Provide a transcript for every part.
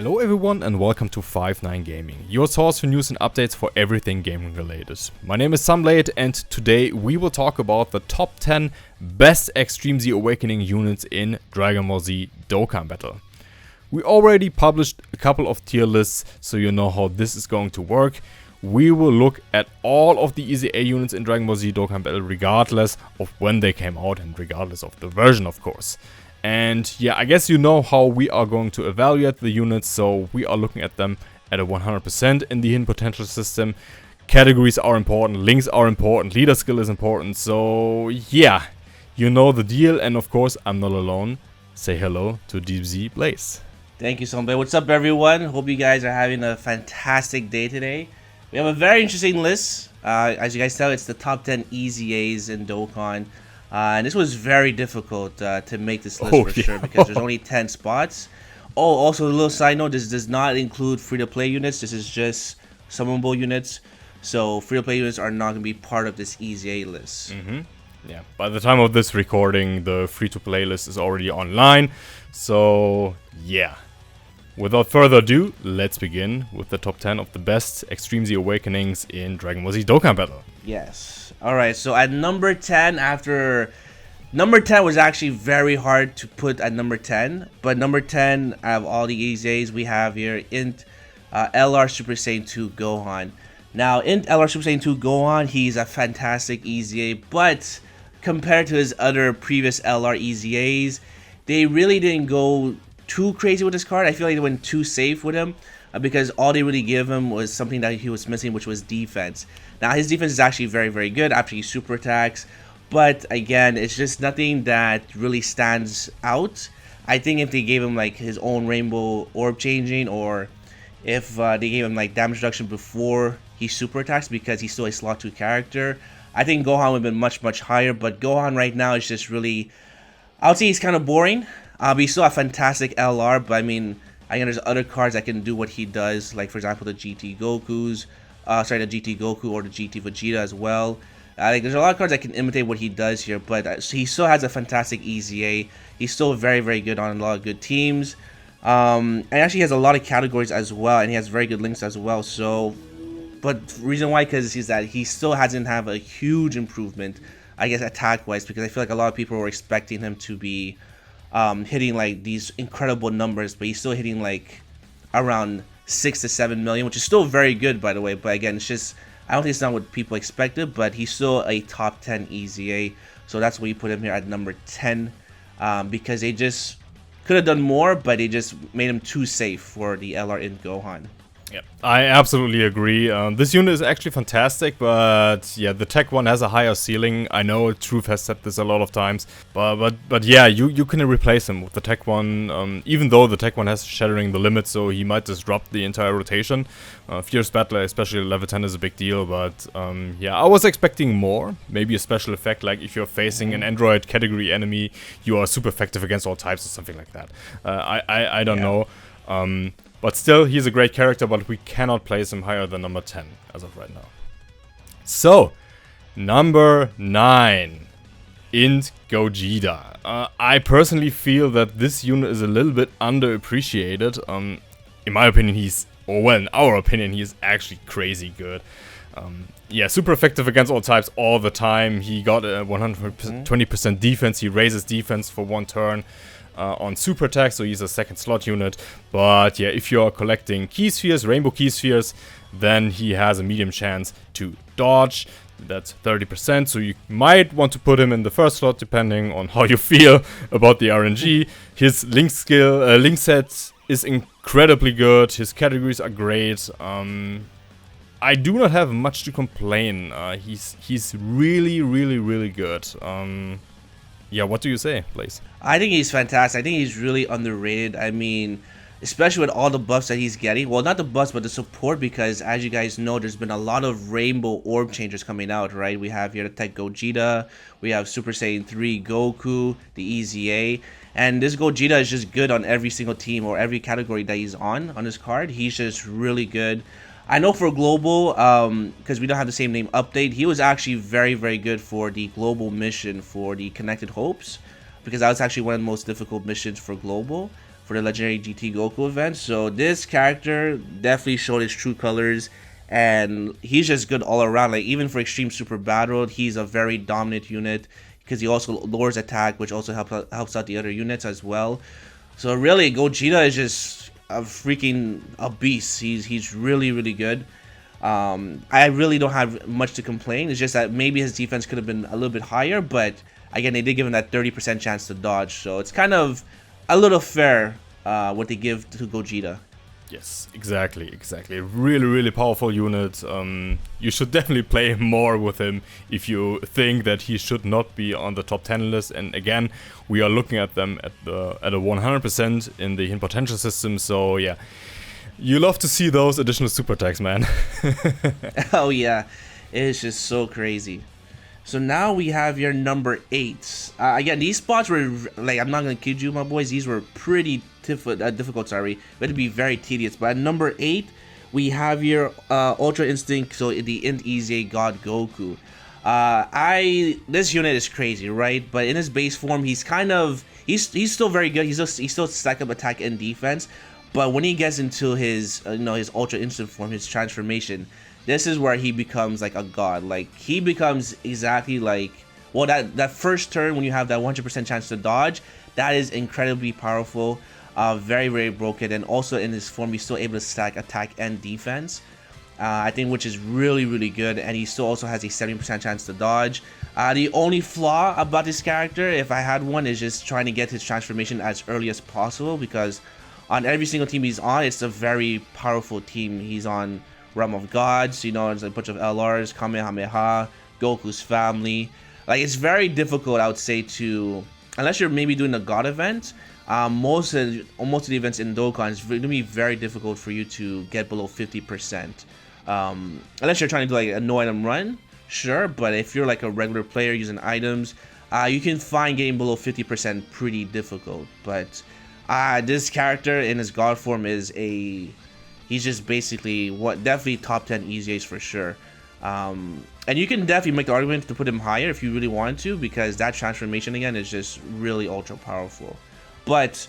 Hello everyone and welcome to 5-9 Gaming, your source for news and updates for everything gaming related. My name is Sunblade and today we will talk about the top 10 best Extreme Z Awakening units in Dragon Ball Z Dokkan Battle. We already published a couple of tier lists, so you know how this is going to work. We will look at all of the EZA units in Dragon Ball Z Dokkan Battle regardless of when they came out and regardless of the version, of course. And yeah, I guess you know how we are going to evaluate the units, so we are looking at them at a 100% in the hidden potential system. Categories are important, links are important, leader skill is important, so yeah, you know the deal, and of course I'm not alone. Say hello to dbzblaze. Thank you, Sunblade. What's up, everyone? Hope you guys are having a fantastic day today. We have a very interesting list. As you guys tell, it's the top 10 EZAs in Dokkan. And this was very difficult to make this list for sure because there's only 10 spots. Oh, also a little side note, this does not include free-to-play units. This is just summonable units. So free-to-play units are not going to be part of this EZA list. Yeah, by the time of this recording, the free-to-play list is already online. So yeah, without further ado, let's begin with the top 10 of the best Extreme Z Awakenings in Dragon Ball Z Dokkan Battle. Yes. Alright, so at number 10, number 10 was actually very hard to put at number 10. But number 10, out of all the EZAs we have here, Int LR Super Saiyan 2 Gohan. Now, Int LR Super Saiyan 2 Gohan, he's a fantastic EZA, but compared to his other previous LR EZAs, they really didn't go too crazy with this card. I feel like they went too safe with him. Because all they really gave him was something that he was missing, which was defense. Now, his defense is actually very, very good after he super attacks. But again, it's just nothing that really stands out. I think if they gave him like his own rainbow orb changing, or if they gave him like damage reduction before he super attacks, because he's still a slot 2 character, I think Gohan would have been much, much higher. But Gohan right now is just really, I would say he's kind of boring. But he's still a fantastic LR, but I mean, again, there's other cards that can do what he does, like for example the GT Goku's, the GT Goku or the GT Vegeta as well. Like there's a lot of cards that can imitate what he does here, but he still has a fantastic EZA. He's still very, very good on a lot of good teams, and actually has a lot of categories as well, and he has very good links as well. So, but the reason why, because is that he still hasn't have a huge improvement, I guess, attack wise, because I feel like a lot of people were expecting him to be hitting like these incredible numbers, but he's still hitting like around 6 to 7 million, which is still very good, by the way. But again, it's just, I don't think it's not what people expected, but he's still a top 10 EZA, so that's why you put him here at number 10, because they just could have done more, but they just made him too safe for the LR in Gohan. Yeah, I absolutely agree. This unit is actually fantastic, but yeah, the tech one has a higher ceiling. I know Truth has said this a lot of times, but yeah, you can replace him with the tech one, even though the tech one has shattering the limit, so he might disrupt the entire rotation. Fierce Battle, especially level 10, is a big deal, but yeah, I was expecting more. Maybe a special effect, like if you're facing an Android category enemy, you are super effective against all types or something like that. I don't know. But still, he's a great character, but we cannot place him higher than number 10 as of right now. So, number 9, Int Gogeta. I personally feel that this unit is a little bit underappreciated. In my opinion, in our opinion, he's actually crazy good. Yeah, super effective against all types all the time. He got a 120% defense. He raises defense for 1 turn. On super attack, so he's a second slot unit. But yeah, if you're collecting key spheres, rainbow key spheres, then he has a medium chance to dodge. That's 30%, so you might want to put him in the first slot depending on how you feel about the RNG. His link set is incredibly good. His categories are great. I do not have much to complain. He's really, really, really good. Yeah, what do you say, Blaze? I think he's fantastic. I think he's really underrated. I mean, especially with all the buffs that he's getting. Well, not the buffs, but the support, because as you guys know, there's been a lot of rainbow orb changers coming out, right? We have here the Tech Gogeta, we have Super Saiyan 3 Goku, the EZA, and this Gogeta is just good on every single team or every category that he's on this card. He's just really good. I know for global, because we don't have the same name update, he was actually very, very good for the global mission for the Connected Hopes, because that was actually one of the most difficult missions for global, for the Legendary GT Goku event. So this character definitely showed his true colors, and he's just good all around. Like even for Extreme Super Battle, he's a very dominant unit because he also lowers attack, which also helps out the other units as well. So really, Gogeta is just a beast. He's really good. I really don't have much to complain. It's just that maybe his defense could have been a little bit higher, but again, they did give him that 30% chance to dodge, so it's kind of a little fair what they give to Gogeta. Yes, exactly. Really powerful unit. You should definitely play more with him if you think that he should not be on the top 10 list. And again, we are looking at them at a 100% in the hidden potential system. So yeah, you love to see those additional super attacks, man. Oh yeah, it's just so crazy. So now we have your number 8. Again, these spots were, like, I'm not going to kid you, my boys, these were pretty difficult, sorry. But to be very tedious. But at number 8, we have your Ultra Instinct, so the Int EZA God Goku. This unit is crazy, right? But in his base form, he's still very good. He's still stack up attack and defense. But when he gets into his, his Ultra Instinct form, his transformation, this is where he becomes like a god. Like he becomes exactly like, well, that first turn when you have that 100% chance to dodge, that is incredibly powerful, very broken, and also in his form he's still able to stack attack and defense. I think which is really good, and he still also has a 70% chance to dodge. The only flaw about this character, if I had one, is just trying to get his transformation as early as possible, because on every single team he's on, it's a very powerful team. He's on Realm of Gods, there's a bunch of LRs, Kamehameha, Goku's family. Like, it's very difficult, I would say, to, unless you're maybe doing a God event, most of the events in Dokkan, it's going to be very difficult for you to get below 50%. Unless you're trying to do like a no item run, sure, but if you're like a regular player using items, you can find getting below 50% pretty difficult. But this character in his God form is he's just basically definitely top 10 EZAs for sure. And you can definitely make the argument to put him higher if you really wanted to, because that transformation again is just really ultra powerful. But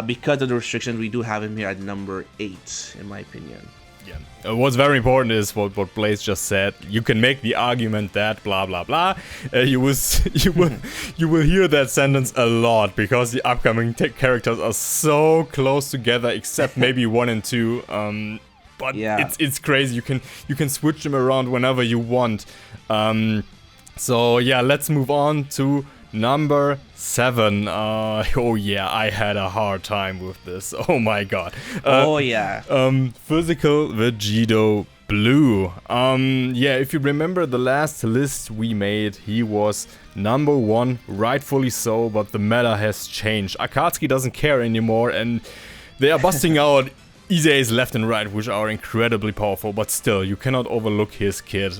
because of the restrictions, we do have him here at number 8, in my opinion. Yeah. What's very important is what Blaze just said. You can make the argument that blah blah blah. You will hear that sentence a lot, because the upcoming characters are so close together, except maybe 1 and 2. But yeah, it's crazy. You can switch them around whenever you want. So yeah, let's move on to number 7. Oh yeah, I had a hard time with this. Oh my god. Oh yeah. Physical Vegito Blue. Yeah, if you remember the last list we made, he was number 1, rightfully so, but the meta has changed. Akatsuki doesn't care anymore, and they are busting out EZAs left and right, which are incredibly powerful, but still, you cannot overlook his kit.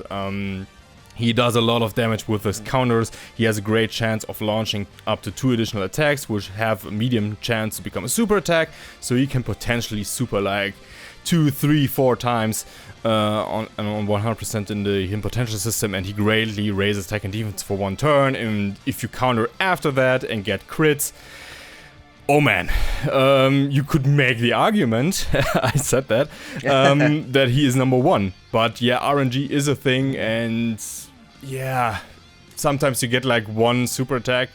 He does a lot of damage with his counters. He has a great chance of launching up to 2 additional attacks, which have a medium chance to become a super attack. So he can potentially super like 2, 3, 4 times on 100% in the hidden potential system, and he greatly raises attack and defense for 1 turn. And if you counter after that and get crits, oh man, you could make the argument, I said that, that he is number 1. But yeah, RNG is a thing, and yeah, sometimes you get like 1 super attack,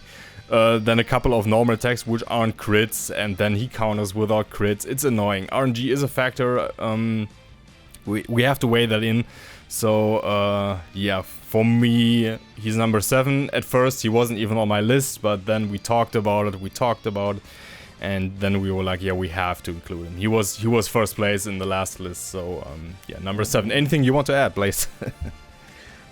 then a couple of normal attacks which aren't crits, and then he counters without crits. It's annoying. RNG is a factor. We have to weigh that in. So yeah, for me, he's number 7. At first, he wasn't even on my list, but then we talked about it. And then we were like, yeah, we have to include him. He was first place in the last list, so yeah, number 7. Anything you want to add, Blaze?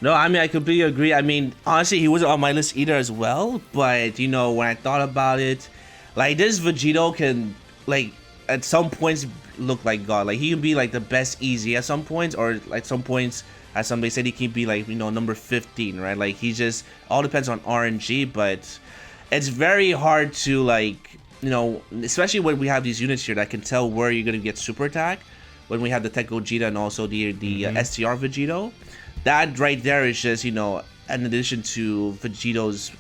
No, I mean, I completely agree. I mean, honestly, he wasn't on my list either as well. But when I thought about it, like, this Vegito can, like, at some points look like God. Like, he can be like the best EZ at some points, or like some points, as somebody said, he can be like number 15, right? Like, he just all depends on RNG, but it's very hard to like. Especially when we have these units here that can tell where you're going to get super attack. When we have the Tech Gogeta and also the STR Vegito, that right there is just in addition to Vegito's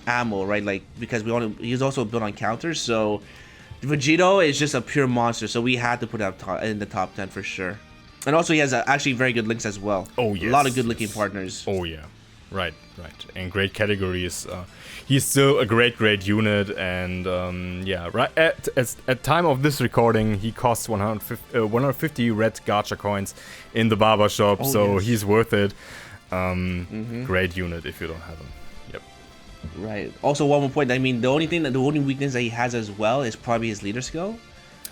ammo, right? Like, because he's also built on counters, so Vegito is just a pure monster, so we had to put him in the top 10 for sure. And also he has actually very good links as well. Oh yes, a lot of good looking partners. Oh yeah, right, and great categories. He's still a great unit, and yeah, right at time of this recording, he costs 150 red gacha coins in the barber shop, so yes. He's worth it. Great unit if you don't have him. Yep. Right. Also, one more point. I mean, the only weakness that he has as well is probably his leader skill.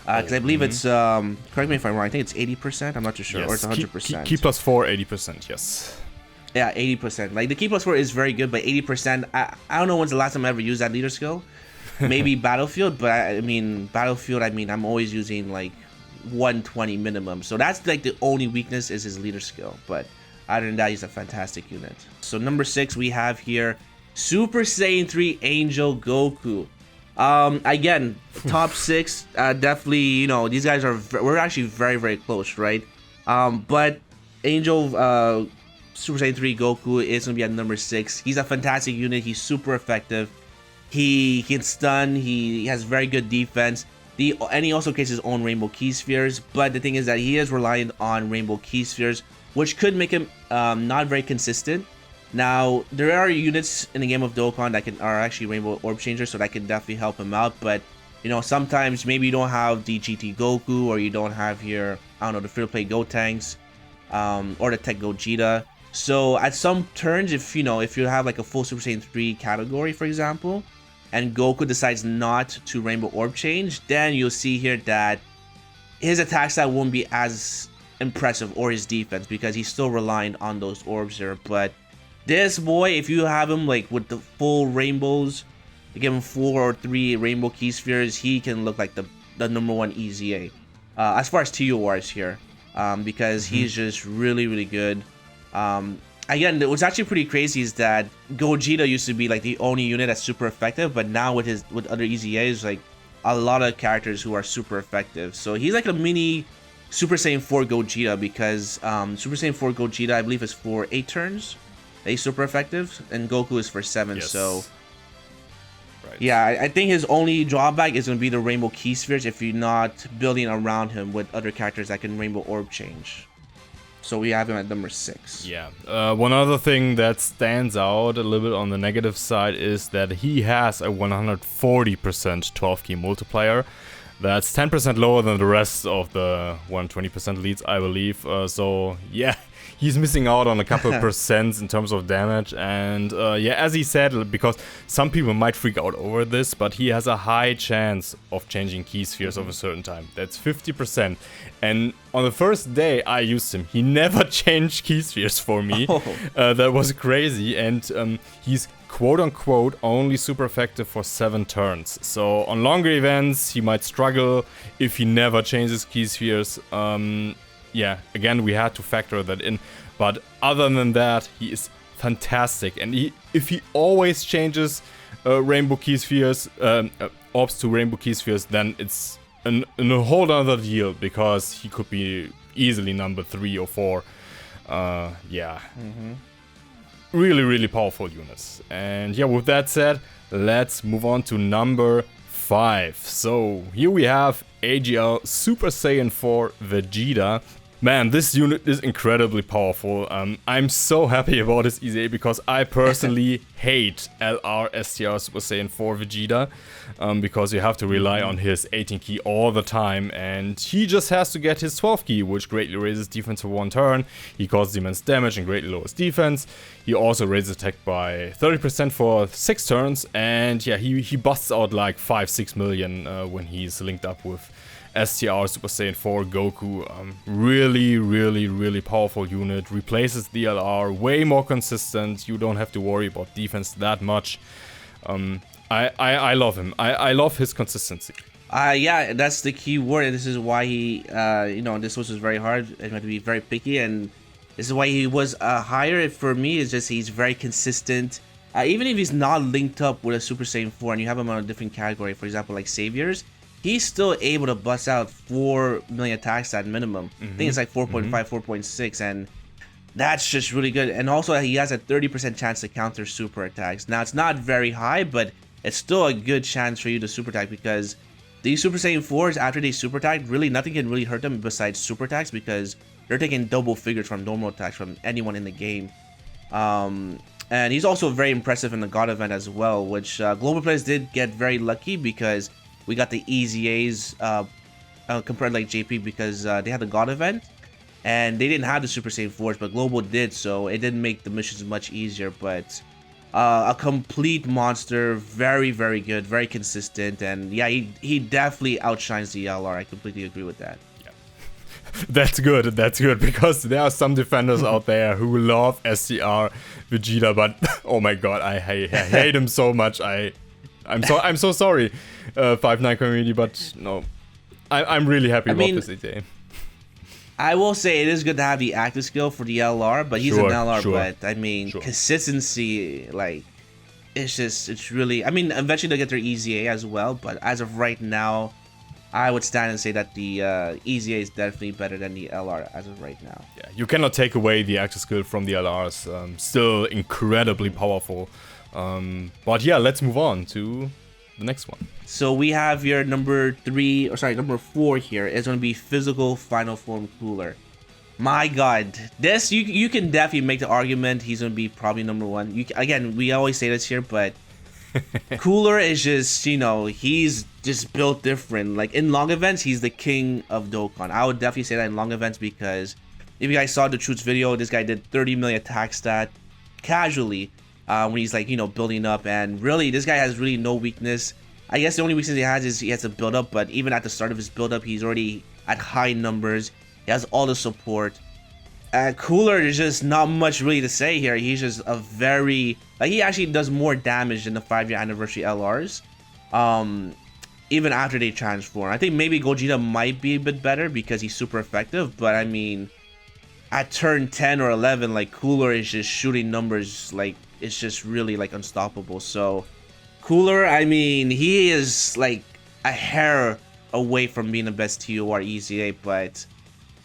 Because I believe it's, correct me if I'm wrong, I think it's 80%, I'm not too sure, yes. Or it's 100%. Key plus 4, 80%, yes. Yeah, 80%. Like, the key plus 4 is very good, but 80%, I don't know when's the last time I ever used that leader skill. Maybe Battlefield, but I mean, Battlefield, I'm always using, like, 120 minimum. So that's, like, the only weakness is his leader skill. But other than that, he's a fantastic unit. So number 6, we have here Super Saiyan 3 Angel Goku. Again, top 6, definitely, you know, these guys we're actually very close, right? But Angel, Super Saiyan 3 Goku is gonna be at number 6. He's a fantastic unit. He's super effective. He can stun. He has very good defense. And he also creates his own Rainbow Key Spheres. But the thing is that he is reliant on Rainbow Key Spheres, which could make him not very consistent. Now, there are units in the game of Dokkan that are actually Rainbow Orb Changers, so that can definitely help him out. But, you know, sometimes maybe you don't have the GT Goku, or you don't have your, I don't know, the free-to-play Gotenks, or the Tech Gogeta. So, at some turns, if you have like a full Super Saiyan 3 category, for example, and Goku decides not to Rainbow Orb Change, then you'll see here that his attack stat won't be as impressive, or his defense, because he's still relying on those orbs there. But this boy, if you have him like with the full rainbows, you give him 4 or 3 Rainbow Key Spheres, he can look like the number 1 EZA. As far as TOR is here, because he's just really good. Again, what's actually pretty crazy is that Gogeta used to be like the only unit that's super effective, but now with other EZAs, like a lot of characters who are super effective. So he's like a mini Super Saiyan 4 Gogeta, because Super Saiyan 4 Gogeta, I believe, is for 8 turns. He's super effective, and Goku is for 7. Yes. So right. Yeah, I think his only drawback is going to be the Rainbow Key Spheres if you're not building around him with other characters that can Rainbow Orb Change. So we have him at number 6. Yeah. One other thing that stands out a little bit on the negative side is that he has a 140% 12 key multiplier. That's 10% lower than the rest of the 120% leads, I believe. So yeah, he's missing out on a couple of percents in terms of damage. And yeah, as he said, because some people might freak out over this, but he has a high chance of changing key spheres of a certain time. That's 50%. And on the first day I used him, he never changed key spheres for me. That was crazy. And he's quote-unquote only super effective for 7 turns. So on longer events, he might struggle if he never changes key spheres. Yeah, again, we had to factor that in. But other than that, he is fantastic. And if he always changes Rainbow Key Spheres, orbs to Rainbow Key Spheres, then it's a whole other deal, because he could be easily number 3 or 4. Yeah. Really powerful units. And yeah, with that said, let's move on to number 5. So here we have AGL Super Saiyan 4 Vegeta. Man, this unit is incredibly powerful. I'm so happy about this EZA, because I personally hate LR STR Super Saiyan 4 Vegeta, because you have to rely on his 18 key all the time, and he just has to get his 12 key, which greatly raises defense for 1 turn. He causes immense damage and greatly lowers defense. He also raises attack by 30% for 6 turns, and yeah, he busts out like 5-6 million when he's linked up with STR Super Saiyan 4 Goku. Really powerful unit. Replaces the LR, way more consistent. You don't have to worry about defense that much. I love him. I love his consistency. Yeah, that's the key word, and this is why he, this was very hard. It had to be very picky, and this is why he was higher. For me, it's just he's very consistent. Even if he's not linked up with a Super Saiyan 4 and you have him on a different category, for example, like Saviors, he's still able to bust out 4 million attacks at minimum. I think it's like 4.5, 4.6, and that's just really good. And also, he has a 30% chance to counter super attacks. Now, it's not very high, but it's still a good chance for you to super attack, because these Super Saiyan 4s, after they super attack, really nothing can really hurt them besides super attacks because they're taking double figures from normal attacks from anyone in the game. And he's also very impressive in the God event as well, which global players did get very lucky because we got the EZAs compared to like JP because they had the God event and they didn't have the Super Saiyan 4s, but global did, so it didn't make the missions much easier. But a complete monster, very, very good, very consistent, and yeah, he definitely outshines the LR. I completely agree with that. That's good, because there are some defenders out there who love STR Vegeta, but oh my god, I hate him so much. I'm so sorry, 5-9 community, but no, I'm really happy about this ETA. I will say it is good to have the active skill for the LR, but he's an LR. But I mean, consistency, like it's really. I mean, eventually they'll get their EZA as well, but as of right now, I would stand and say that the EZA is definitely better than the LR as of right now. Yeah, you cannot take away the active skill from the LRs. Still incredibly powerful. But yeah, let's move on to the next one. So we have your number 4 here is going to be physical final form Cooler. My god, this you can definitely make the argument he's going to be probably number 1. Again, we always say this here, but Cooler is just, you know, he's just built different. Like in long events, he's the king of Dokkan. I would definitely say that in long events because if you guys saw the Truth's video, this guy did 30 million attack stat casually when he's like, you know, building up. And really, this guy has really no weakness. I guess the only weakness he has is he has to build up. But even at the start of his build up, he's already at high numbers. He has all the support. Cooler is just not much really to say here. He's just a very, like, he actually does more damage than the 5-year anniversary LRs. Even after they transform. I think maybe Gogeta might be a bit better because he's super effective, but I mean, at turn 10 or 11, like, Cooler is just shooting numbers, like, it's just really, like, unstoppable. So, Cooler, I mean, he is, like, a hair away from being the best TOR EZA, but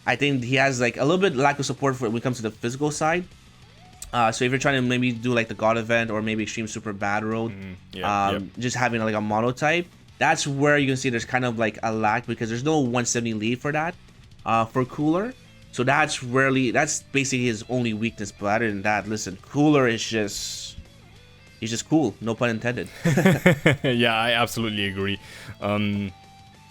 I think he has like a little bit lack of support for when it comes to the physical side. So if you're trying to maybe do like the God event or maybe Extreme Super Bad Road, just having like a monotype, that's where you can see there's kind of like a lack because there's no 170 lead for that for Cooler. So that's basically his only weakness. But other than that, listen, Cooler is he's just cool, no pun intended. Yeah, I absolutely agree.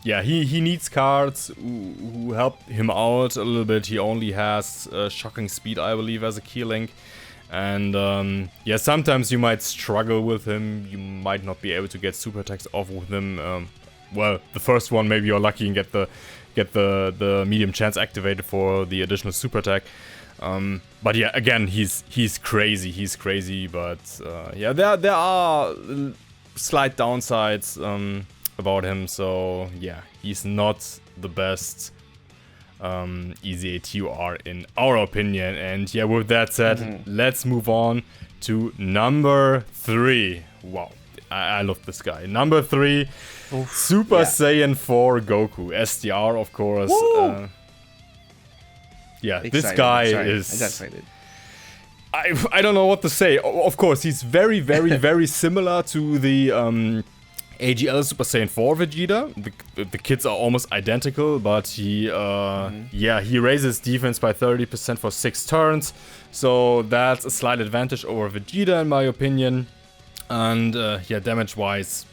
Yeah, he needs cards who help him out a little bit. He only has shocking speed, I believe, as a key link. And yeah, sometimes you might struggle with him. You might not be able to get super attacks off with him. Well, the first one, maybe you're lucky and get the medium chance activated for the additional super attack. But yeah, again, he's crazy. But yeah, there are slight downsides about him, so yeah, he's not the best EZA TOR in our opinion. And yeah, with that said, let's move on to number 3. Wow, I love this guy. Number 3, Super Saiyan 4 Goku, SDR, of course. Yeah, excited. This guy is... I got excited. I don't know what to say. Of course, he's very, very similar to the AGL Super Saiyan 4 Vegeta. The kids are almost identical, but he he raises defense by 30% for 6 turns. So that's a slight advantage over Vegeta in my opinion. And yeah, damage-wise,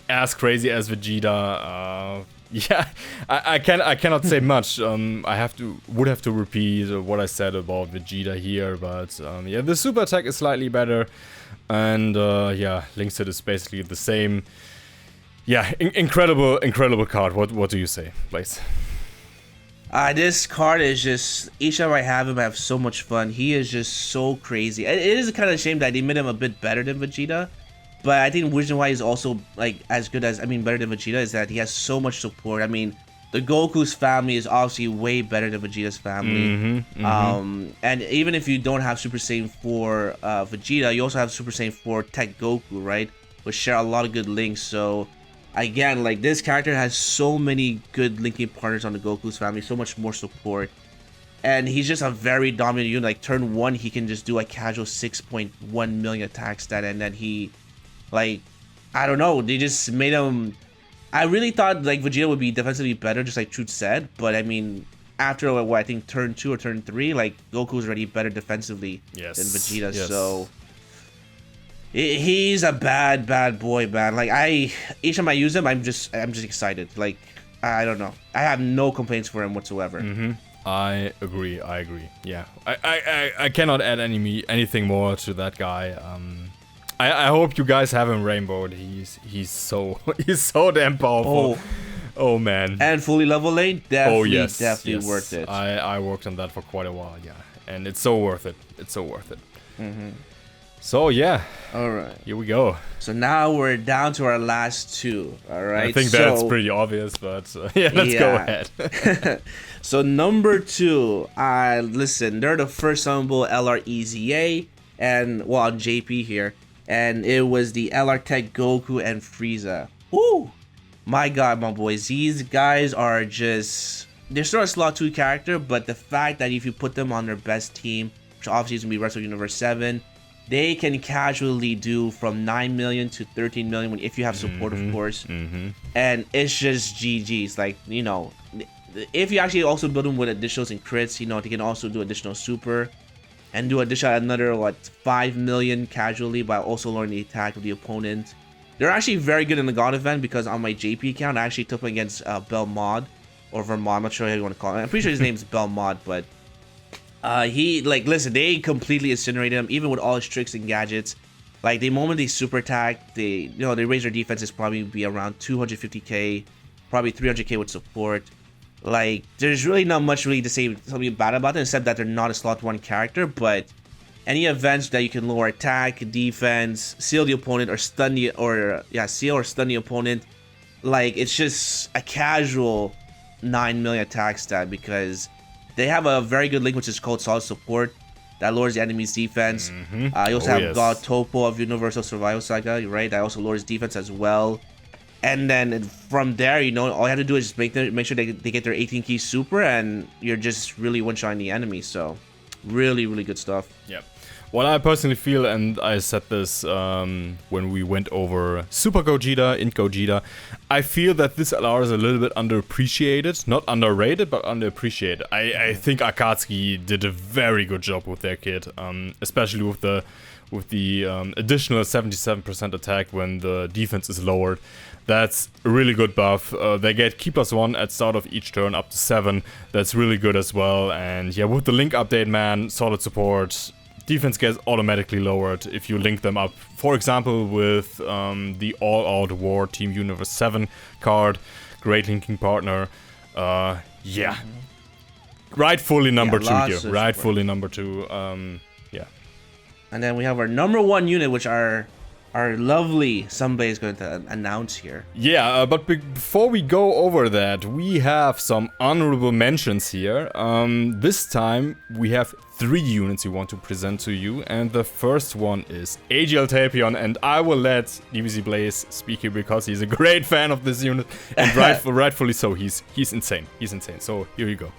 as crazy as Vegeta. Yeah, I cannot say much. I would have to repeat what I said about Vegeta here, but yeah, the super attack is slightly better, and yeah, Link's hit is basically the same. Yeah, incredible card. What do you say, Blaze? This card is just, each time I have him, I have so much fun. He is just so crazy. It is kind of a shame that they made him a bit better than Vegeta. But I think the reason why he's also like better than Vegeta is that he has so much support. I mean, the Goku's family is obviously way better than Vegeta's family. And even if you don't have Super Saiyan 4 Vegeta, you also have Super Saiyan 4 Tech Goku, right? Which share a lot of good links. So again, like, this character has so many good linking partners on the Goku's family, so much more support. And he's just a very dominant unit. Like, turn 1, he can just do a casual 6.1 million attack stat, and then he, like, I don't know, they just made him I really thought like Vegeta would be defensively better, just like Truth said. But I mean, after what I think turn 2 or turn 3, like Goku's already better defensively than Vegeta. Yes. So he's a bad boy, man. Like each time I use him, I'm just excited. Like I don't know, I have no complaints for him whatsoever. I agree. Yeah, I cannot add anything more to that guy. I hope you guys have him rainbowed. He's so damn powerful. Oh man. And fully level lane, definitely, yes, worth it. I worked on that for quite a while, yeah, and it's so worth it. So yeah. All right. Here we go. So now we're down to our last two. All right. I think that's pretty obvious, but yeah, let's go ahead. So number 2, listen, they're the first summonable LR EZA, and well, JP here, and it was the LR Tech Goku and Frieza. Woo! My God, my boys, these guys are just, they're still a slot 2 character, but the fact that if you put them on their best team, which obviously is gonna be Wrestle Universe 7, they can casually do from 9 million to 13 million if you have support, of course. And it's just GG's. Like, you know, if you actually also build them with additionals and crits, you know, they can also do additional super and do additional another 5 million casually by also lowering the attack of the opponent. They're actually very good in the God event, because on my JP account I actually took them against Belmod or Vermont. I'm not sure how you want to call it. I'm pretty sure his name's Belmod, but he, like, listen, they completely incinerated him, even with all his tricks and gadgets. Like, the moment they super attack, they raise their defenses probably be around 250k, probably 300k with support. Like, there's really not much really to say something bad about them, except that they're not a slot 1 character. But any events that you can lower attack, defense, seal the opponent, or stun the, seal or stun the opponent, like, it's just a casual 9 million attack stat, because they have a very good link, which is called Solid Support, that lowers the enemy's defense. You also have God Topo of Universal Survival Saga, right? That also lowers defense as well. And then from there, you know, all you have to do is make sure they get their 18 key super, and you're just really one-shotting the enemy. So, really, really good stuff. Yep. What I personally feel, and I said this when we went over Super Gogeta, Int Gogeta, I feel that this LR is a little bit underappreciated. Not underrated, but underappreciated. I think Akatsuki did a very good job with their kit, especially with the additional 77% attack when the defense is lowered. That's a really good buff. They get Key +1 at start of each turn up to 7. That's really good as well. And yeah, with the link update, man, solid support. Defense gets automatically lowered if you link them up. For example, with the All-Out War Team Universe 7 card. Great linking partner. Yeah. Rightfully number 2 here. Rightfully number 2. Yeah. And then we have our number 1 unit, which our lovely Sunblade is going to announce here. Yeah, but before we go over that, we have some honorable mentions here. This time we have 3 units we want to present to you, and the first one is AGL Tapion, and I will let dbzblaze speak here because he's a great fan of this unit, and rightfully so. He's insane. He's insane. So here you go.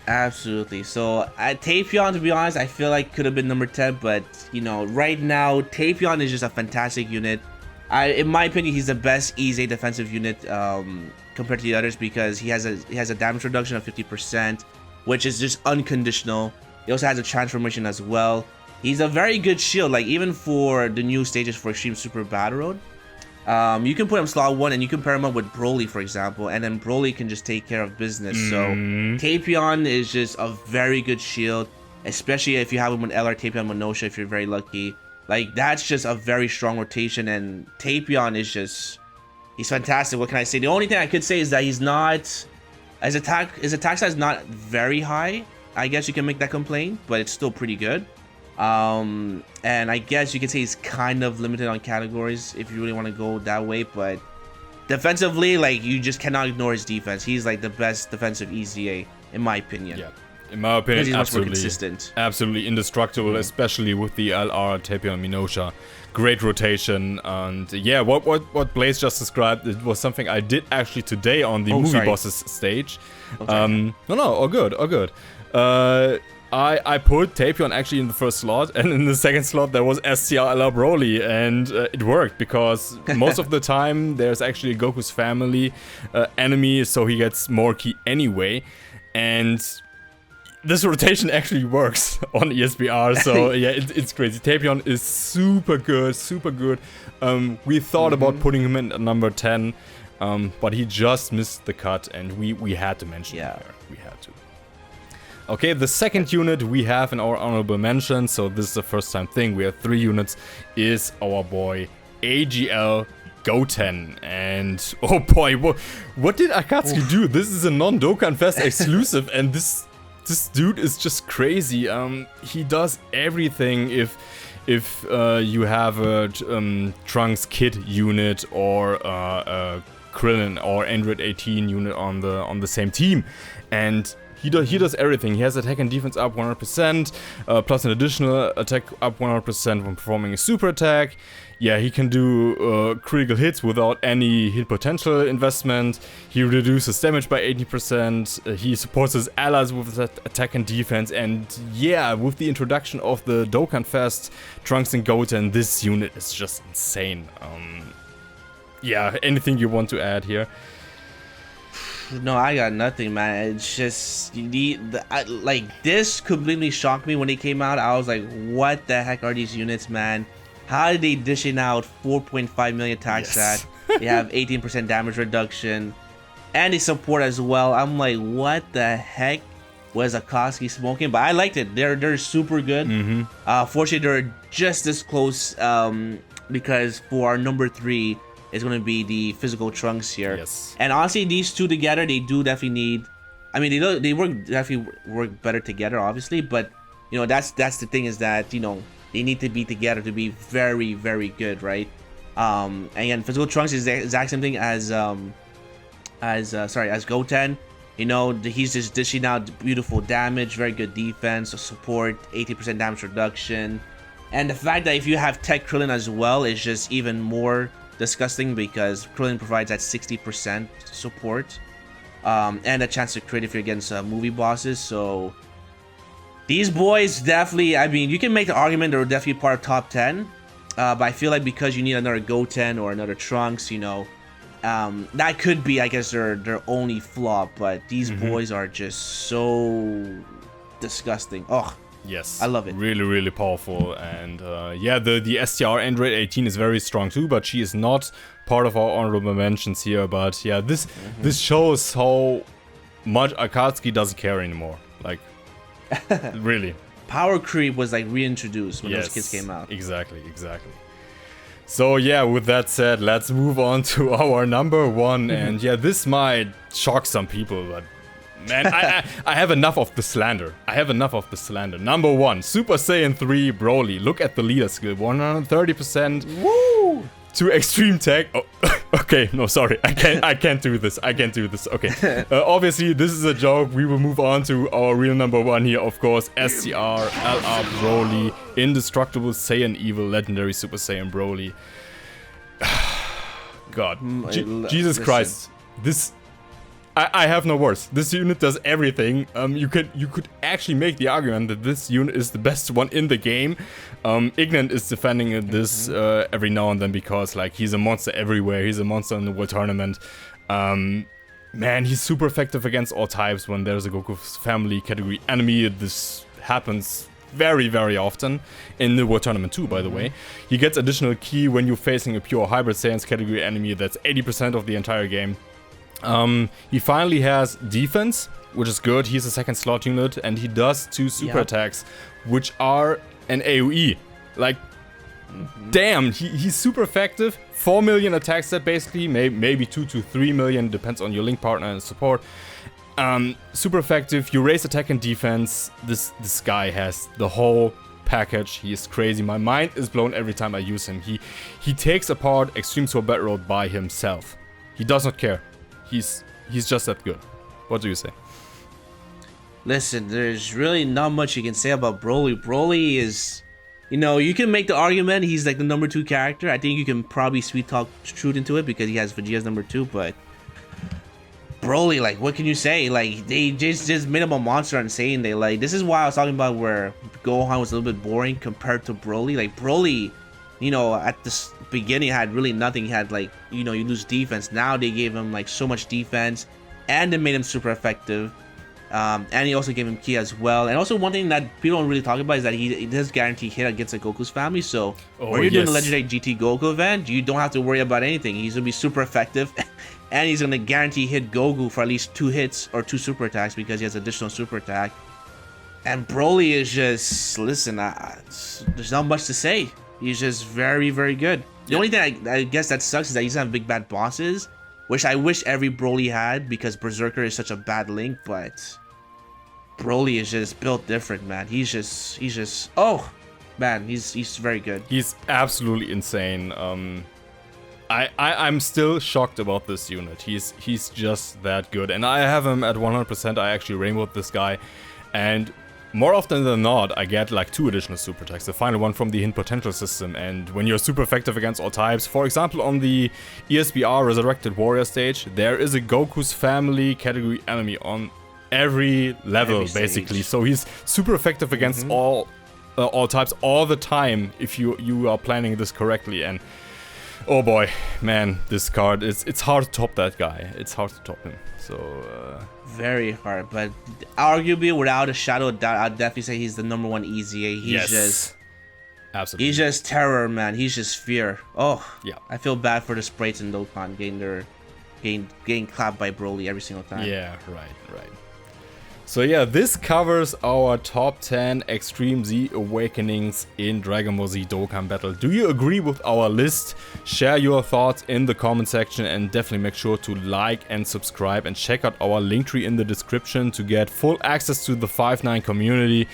Absolutely. So Tapion, to be honest, I feel like could have been number 10, but you know, right now Tapion is just a fantastic unit. In my opinion, he's the best EZA defensive unit compared to the others, because he has a damage reduction of 50%, which is just unconditional. He also has a transformation as well. He's a very good shield, like even for the new stages for Extreme Super Battle Road. You can put him slot 1 and you can pair him up with Broly, for example, and then Broly can just take care of business. So Tapion is just a very good shield, especially if you have him with LR Tapion Monosha, if you're very lucky. Like, that's just a very strong rotation, and Tapion is just, he's fantastic. What can I say? The only thing I could say is that he's not, his attack stat is not very high. I guess you can make that complaint, but it's still pretty good. And I guess you could say he's kind of limited on categories if you really want to go that way, but defensively, like, you just cannot ignore his defense. He's like the best defensive EZA in my opinion. Yeah, in my opinion, he's absolutely, much more consistent. Absolutely indestructible, especially with the LR Tapion Minosha. Great rotation, and yeah, what Blaze just described, it was something I did actually today on the movie bosses stage. No, all good. I put Tapion actually in the first slot, and in the second slot there was STR Broly, and it worked because most of the time there's actually Goku's family enemy, so he gets more ki anyway, and this rotation actually works on ESBR, so yeah, it's crazy. Tapion is super good, super good. We thought about putting him in at number 10, but he just missed the cut, and we had to mention him here. We had to. Okay, the second unit we have in our honorable mention, so this is the first time thing, we have 3 units, is our boy AGL Goten. And oh boy, what did Akatsuki do? This is a non-Dokkan Fest exclusive, and this dude is just crazy. He does everything if you have a Trunks Kid unit or a Krillin or Android 18 unit on the same team, and he does everything. He has attack and defense up 100%, plus an additional attack up 100% when performing a super attack. Yeah, he can do critical hits without any hit potential investment. He reduces damage by 80%. He supports his allies with that attack and defense. And yeah, with the introduction of the Dokkan Fest, Trunks and Goten, this unit is just insane. Yeah, anything you want to add here? No, I got nothing, man. It's just like this completely shocked me when it came out. I was like, what the heck are these units, man? How did they dishing out 4.5 million attack stat? They have 18% damage reduction, and they support as well. I'm like, what the heck was Akatsuki smoking? But I liked it. They're super good. Fortunately, they're just this close because for our number 3 is going to be the physical Trunks here. Yes. And honestly, these two together, they do definitely need. I mean, definitely work better together, obviously. But you know, that's the thing, is that, you know, they need to be together to be very, very good, right? And again, physical Trunks is the exact same thing as Goten. You know, he's just dishing out beautiful damage, very good defense, support, 80% damage reduction, and the fact that if you have Tech Krillin as well is just even more disgusting, because Krillin provides that 60% support and a chance to crit if you're against movie bosses. So these boys definitely, I mean, you can make the argument they're definitely part of top 10, but I feel like because you need another Goten or another Trunks, you know, that could be, I guess, their only flaw. But these boys are just so disgusting. Oh, yes, I love it. Really, really powerful. And yeah, the STR Android 18 is very strong too, but she is not part of our honorable mentions here. But yeah, this shows how much Akatsuki doesn't care anymore. Like, really. Power creep was like reintroduced when those kids came out. Exactly. So yeah, with that said, let's move on to our number 1. And yeah, this might shock some people, but man, I have enough of the slander. Number 1, Super Saiyan 3 Broly. Look at the leader skill, 130%. Woo! To extreme tech. Oh, okay, no, sorry, I can't do this. Okay, obviously this is a joke. We will move on to our real number 1 here, of course. STR LR Broly, indestructible Saiyan evil, legendary Super Saiyan Broly. God, Jesus Christ, this. I have no words. This unit does everything. You could actually make the argument that this unit is the best one in the game. Ignorant is defending this every now and then because, like, he's a monster everywhere. He's a monster in the World Tournament. Man, he's super effective against all types when there's a Goku family category enemy. This happens very, very often in the World Tournament too, by the way. He gets additional ki when you're facing a pure Hybrid Saiyans category enemy. That's 80% of the entire game. He finally has defense, which is good. He's a second slot unit, and he does 2 super attacks, which are an AoE. Like, damn, he's super effective. 4 million attack set, basically. Maybe 2 to 3 million, depends on your link partner and support. Super effective. You raise attack and defense. This guy has the whole package. He is crazy. My mind is blown every time I use him. He takes apart Extreme Sword Battle Road by himself. He does not care. He's just that good. What do you say? Listen, there's really not much you can say about Broly. Broly is, you know, you can make the argument he's like the number 2 character. I think you can probably sweet talk truth into it because he has Vegeta's number 2, but Broly, like, what can you say? Like, they just made him a monster insane. They, like, this is why I was talking about where Gohan was a little bit boring compared to Broly. Like, Broly, you know, at the beginning had really nothing. He had, like, you know, you lose defense. Now they gave him, like, so much defense, and they made him super effective. And he also gave him ki as well. And also one thing that people don't really talk about is that he does guarantee hit against like Goku's family. So when you're doing the legendary GT Goku event, you don't have to worry about anything. He's gonna be super effective, and he's gonna guarantee hit Goku for at least 2 hits or 2 super attacks because he has additional super attack. And Broly is just, listen, there's not much to say. He's just very, very good. The only thing I guess that sucks is that he doesn't have big bad bosses, which I wish every Broly had because Berserker is such a bad link, but Broly is just built different, man. He's just oh man, he's very good. He's absolutely insane. I'm still shocked about this unit. He's just that good, and I have him at 100%. I actually rainbowed this guy, and more often than not, I get like 2 additional super attacks. The final one from the hint potential system, and when you're super effective against all types, for example on the ESBR Resurrected Warrior stage, there is a Goku's family category enemy on every level basically. So he's super effective against all types all the time if you are planning this correctly. And oh boy, man, this card it's hard to top that guy. It's hard to top him. So very hard, but arguably without a shadow of doubt, I'd definitely say he's the #1 EZA. He's just absolutely, he's just terror, man. He's just fear. Oh yeah, I feel bad for the sprites in Dokkan getting clapped by Broly every single time. Yeah, right. So yeah, this covers our top 10 Extreme Z Awakenings in Dragon Ball Z Dokkan Battle. Do you agree with our list? Share your thoughts in the comment section, and definitely make sure to like and subscribe, and check out our link tree in the description to get full access to the 5-9 community.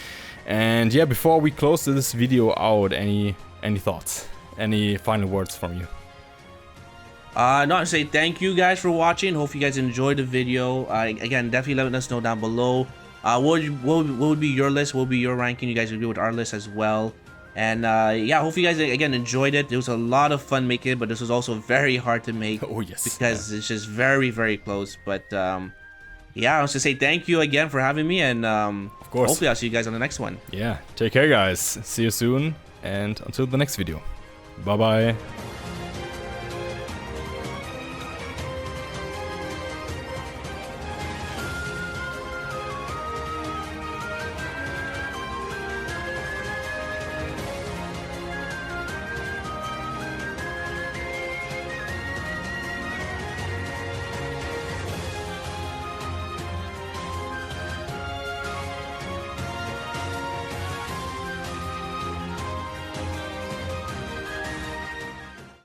And yeah, before we close this video out, any thoughts? Any final words from you? No, I say thank you guys for watching. Hope you guys enjoyed the video. Again, definitely let us know down below. What would be your list? What would be your ranking? You guys agree with our list as well. And yeah, hope you guys again enjoyed it. It was a lot of fun making it, but this was also very hard to make. Oh yes, because it's just very, very close. But yeah, I was to say thank you again for having me, and of course, hopefully I'll see you guys on the next one. Yeah, take care, guys. See you soon, and until the next video. Bye bye.